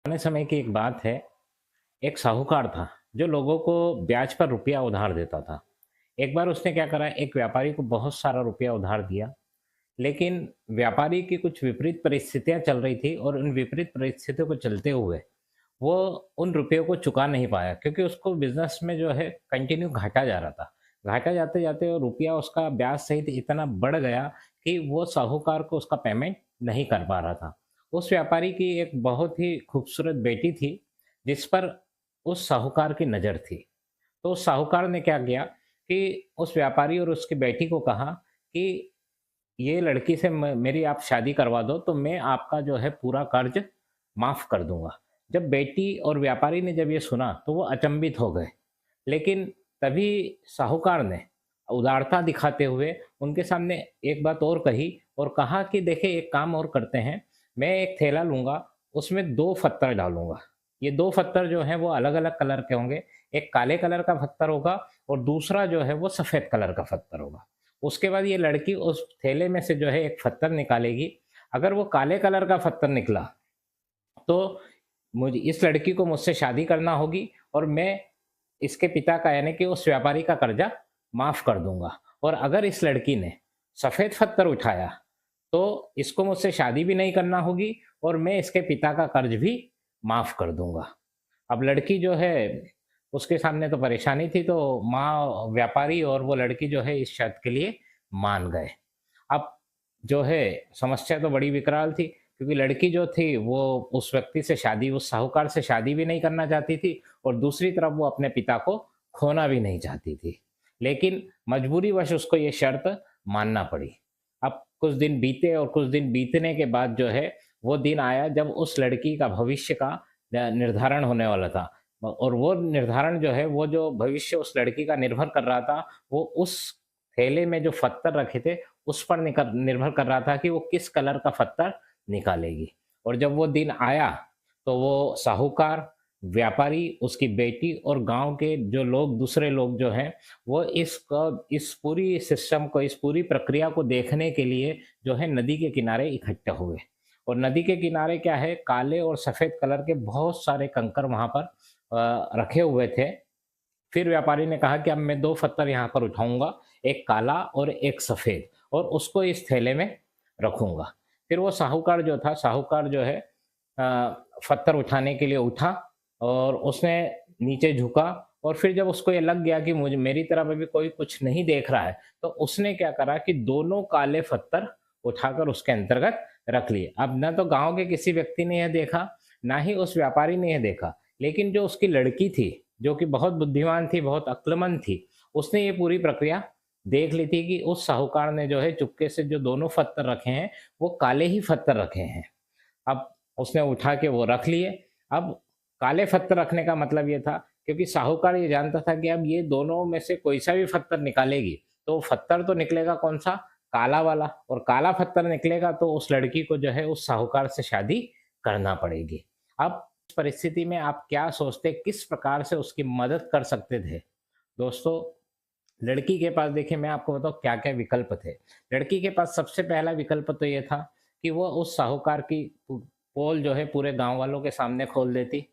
पुराने समय की एक बात है, एक साहूकार था, जो लोगों को ब्याज पर रुपया उधार देता था। एक बार उसने क्या करा, एक व्यापारी को बहुत सारा रुपया उधार दिया, लेकिन व्यापारी की कुछ विपरीत परिस्थितियाँ चल रही थी और उन विपरीत परिस्थितियों को चलते हुए, वो उन रुपयों को चुका नहीं पाया क्योंकि उसको बिज़नेस में जो है कंटिन्यू घाटा जा रहा था। घाटा जाते-जाते वो रुपया उसका ब्याज सहित इतना बढ़ गया कि वो साहूकार को उसका पेमेंट नहीं कर पा रहा था। उस व्यापारी की एक बहुत ही खूबसूरत बेटी थी, जिस पर उस साहूकार की नज़र थी। तो उस साहूकार ने क्या किया कि उस व्यापारी और उसकी बेटी को कहा कि ये लड़की से मेरी आप शादी करवा दो तो मैं आपका जो है पूरा कर्ज माफ़ कर दूँगा। जब बेटी और व्यापारी ने जब ये सुना तो वो अचंभित हो गए। लेकिन तभी साहूकार ने उदारता दिखाते हुए उनके सामने एक बात और कही और कहा कि देखिए एक काम और करते हैं, मैं एक थैला लूँगा, उसमें 2 पत्थर डालूँगा। ये 2 पत्थर जो हैं वो अलग-अलग कलर के होंगे, एक काले कलर का पत्थर होगा और दूसरा जो है वो सफ़ेद कलर का पत्थर होगा। उसके बाद ये लड़की उस थैले में से जो है एक पत्थर निकालेगी, अगर वो काले कलर का पत्थर निकला, तो मुझे इस लड़की को मुझसे शादी करना होगी और मैं इसके पिता का यानी कि उस व्यापारी का कर्जा माफ़ कर दूँगा और अगर इस लड़की ने सफ़ेद पत्थर उठाया, तो इसको मुझसे शादी भी नहीं करना होगी और मैं इसके पिता का कर्ज भी माफ़ कर दूँगा। अब लड़की जो है, उसके सामने तो परेशानी थी, तो माँ व्यापारी और वो लड़की जो है इस शर्त के लिए मान गए। अब जो है समस्या तो बड़ी विकराल थी क्योंकि लड़की जो थी वो उस व्यक्ति से शादी उस साहूकार से शादी भी नहीं करना चाहती थी और दूसरी तरफ वो अपने पिता को खोना भी नहीं चाहती थी। लेकिन मजबूरीवश उसको ये शर्त मानना पड़ी। अब कुछ दिन बीते और कुछ दिन बीतने के बाद जो है वो दिन आया जब उस लड़की का भविष्य का निर्धारण होने वाला था। और वो निर्धारण जो है वो जो भविष्य उस लड़की का निर्भर कर रहा था, वो उस थैले में जो पत्थर रखे थे उस पर निर्भर कर रहा था कि वो किस कलर का पत्थर निकालेगी। और जब वो दिन आया, तो वो साहूकार, व्यापारी, उसकी बेटी और गाँव के जो लोग दूसरे लोग जो हैं, वो इस पूरी सिस्टम को, इस पूरी प्रक्रिया को देखने के लिए जो है नदी के किनारे इकट्ठा हुए। और नदी के किनारे क्या है, काले और सफ़ेद कलर के बहुत सारे कंकर वहाँ पर रखे हुए थे। फिर व्यापारी ने कहा कि अब मैं 2 पत्थर यहाँ पर उठाऊँगा, एक काला और एक सफ़ेद और उसको इस थैले में रखूँगा। फिर वो साहूकार जो है अ, पत्थर उठाने के लिए उठा और उसने नीचे झुका और फिर जब उसको ये लग गया कि मुझे मेरी तरफ अभी कोई कुछ नहीं देख रहा है, तो उसने क्या करा कि दोनों काले पत्थर उठाकर उसके अंतर्गत रख लिए। अब ना तो गाँव के किसी व्यक्ति ने यह देखा, ना ही उस व्यापारी ने यह देखा, लेकिन जो उसकी लड़की थी, जो कि बहुत बुद्धिमान थी, बहुत अक्लमंद थी, उसने ये पूरी प्रक्रिया देख ली थी कि उस साहूकार ने जो है चुपके से जो दोनों पत्थर रखे हैं, वो काले ही पत्थर रखे हैं। अब उसने उठा के वो रख लिए। अब काले पत्थर रखने का मतलब ये था क्योंकि साहूकार ये जानता था कि अब ये दोनों में से कोई सा भी पत्थर निकालेगी, तो पत्थर तो निकलेगा कौन-सा? काला वाला और काला पत्थर निकलेगा तो उस लड़की को जो है उस साहूकार से शादी करना पड़ेगी। अब इस परिस्थिति में आप क्या सोचते, किस प्रकार से उसकी मदद कर सकते थे? दोस्तों, लड़की के पास देखिए मैं आपको बताऊँ क्या-क्या विकल्प थे। लड़की के पास सबसे पहला विकल्प तो ये था कि वो उस साहूकार की पोल जो है पूरे गाँव वालों के सामने खोल देती,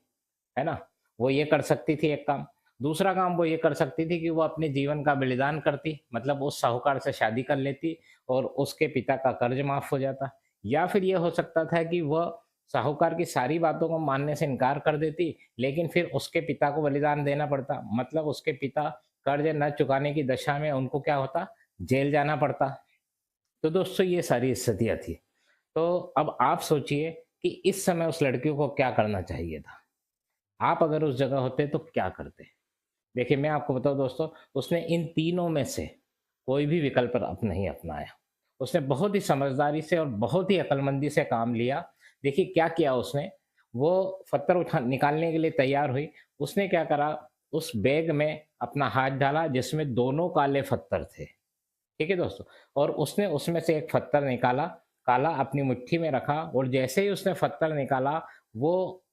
है ना? वो ये कर सकती थी एक काम। दूसरा काम वो ये कर सकती थी कि वो अपने जीवन का बलिदान करती, मतलब उस साहूकार से शादी कर लेती और उसके पिता का कर्ज माफ़ हो जाता। या फिर ये हो सकता था कि वह साहूकार की सारी बातों को मानने से इनकार कर देती, लेकिन फिर उसके पिता को बलिदान देना पड़ता। मतलब उसके पिता कर्ज न चुकाने की दशा में उनको क्या होता, जेल जाना पड़ता। तो दोस्तों ये सारी स्थितियाँ थी। तो अब आप सोचिए कि इस समय उस लड़की को क्या करना चाहिए था? आप अगर उस जगह होते तो क्या करते? देखिए मैं आपको बताऊँ दोस्तों, उसने इन तीनों में से कोई भी विकल्प नहीं अपनाया। उसने बहुत ही समझदारी से और बहुत ही अक्लमंदी से काम लिया। देखिए क्या किया उसने, वो पत्थर उठा निकालने के लिए तैयार हुई। उसने क्या करा, उस बैग में अपना हाथ डाला जिसमें दोनों काले पत्थर थे। ठीक है दोस्तों? और उसने उसमें से एक पत्थर निकाला, काला अपनी मुट्ठी में रखा और जैसे ही उसने पत्थर निकाला, वो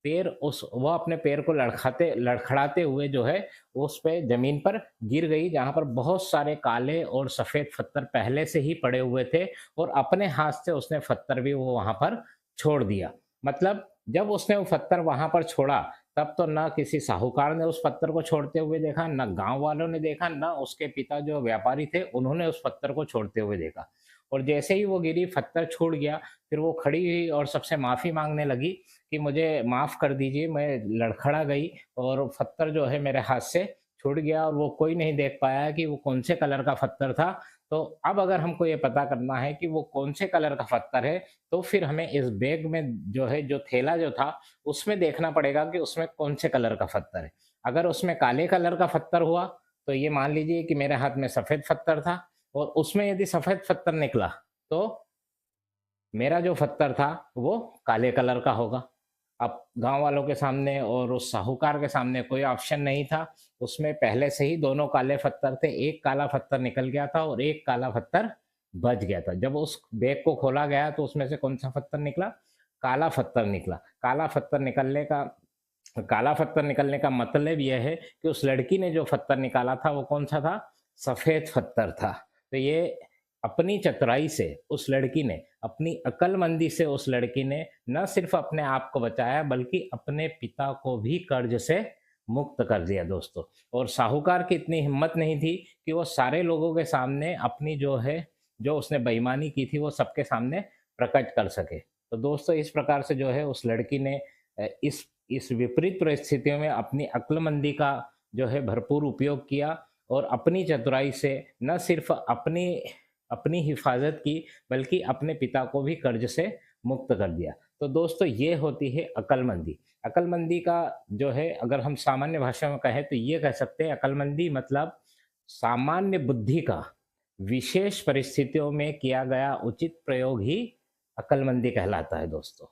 वो अपने पैर को लड़खड़ाते हुए जो है, उस पे ज़मीन पर गिर गई, जहाँ पर बहुत सारे काले और सफ़ेद पत्थर पहले से ही पड़े हुए थे और अपने हाथ से उसने पत्थर भी वो वहाँ पर छोड़ दिया। मतलब जब उसने वो पत्थर वहाँ पर छोड़ा, तब तो ना किसी साहूकार ने उस पत्थर को छोड़ते हुए देखा, ना गाँव वालों ने देखा, ना उसके पिता जो व्यापारी थे, उन्होंने उस पत्थर को छोड़ते हुए देखा। और जैसे ही वो गिरी, पत्थर छूट गया, फिर वो खड़ी हुई और सबसे माफ़ी माँगने लगी कि मुझे माफ़ कर दीजिए, मैं लड़खड़ा गई और पत्थर जो है मेरे हाथ से छूट गया और वो कोई नहीं देख पाया कि वो कौन से कलर का पत्थर था। तो अब अगर हमको ये पता करना है कि वो कौन से कलर का पत्थर है, तो फिर हमें इस बैग में जो है, जो थैला जो था, उसमें देखना पड़ेगा कि उसमें कौन से कलर का पत्थर है। अगर उसमें काले कलर का पत्थर हुआ, तो ये मान लीजिए कि मेरे हाथ में सफ़ेद पत्थर था और उसमें यदि सफ़ेद पत्थर निकला, तो मेरा जो पत्थर था, वो काले कलर का होगा। अब गाँव वालों के सामने और उस साहूकार के सामने कोई ऑप्शन नहीं था। उसमें पहले से ही दोनों काले पत्थर थे, एक काला पत्थर निकल गया था और एक काला पत्थर बच गया था। जब उस बैग को खोला गया तो उसमें से कौन-सा पत्थर निकला? काला पत्थर निकला। काला पत्थर निकलने का मतलब ये है कि उस लड़की ने जो पत्थर निकाला था, वो कौन-सा था? सफ़ेद पत्थर था। तो ये अपनी चतुराई से उस लड़की ने, अपनी अक्लमंदी से उस लड़की ने न सिर्फ़ अपने आप को बचाया, बल्कि अपने पिता को भी कर्ज़ से मुक्त कर दिया दोस्तों। और साहूकार की इतनी हिम्मत नहीं थी कि वो सारे लोगों के सामने अपनी जो है, जो उसने बेईमानी की थी, वो सबके सामने प्रकट कर सके। तो दोस्तों, इस प्रकार से जो है उस लड़की ने इस विपरीत परिस्थितियों में अपनी अक्लमंदी का जो है भरपूर उपयोग किया और अपनी चतुराई से न सिर्फ़ अपनी अपनी हिफ़ाज़त की, बल्कि अपने पिता को भी कर्ज़ से मुक्त कर दिया। तो दोस्तों, ये होती है अक्लमंदी। अक्लमंदी का जो है, अगर हम सामान्य भाषा में कहें तो ये कह सकते हैं, अक्लमंदी मतलब सामान्य बुद्धि का विशेष परिस्थितियों में किया गया उचित प्रयोग ही अक्लमंदी कहलाता है दोस्तों।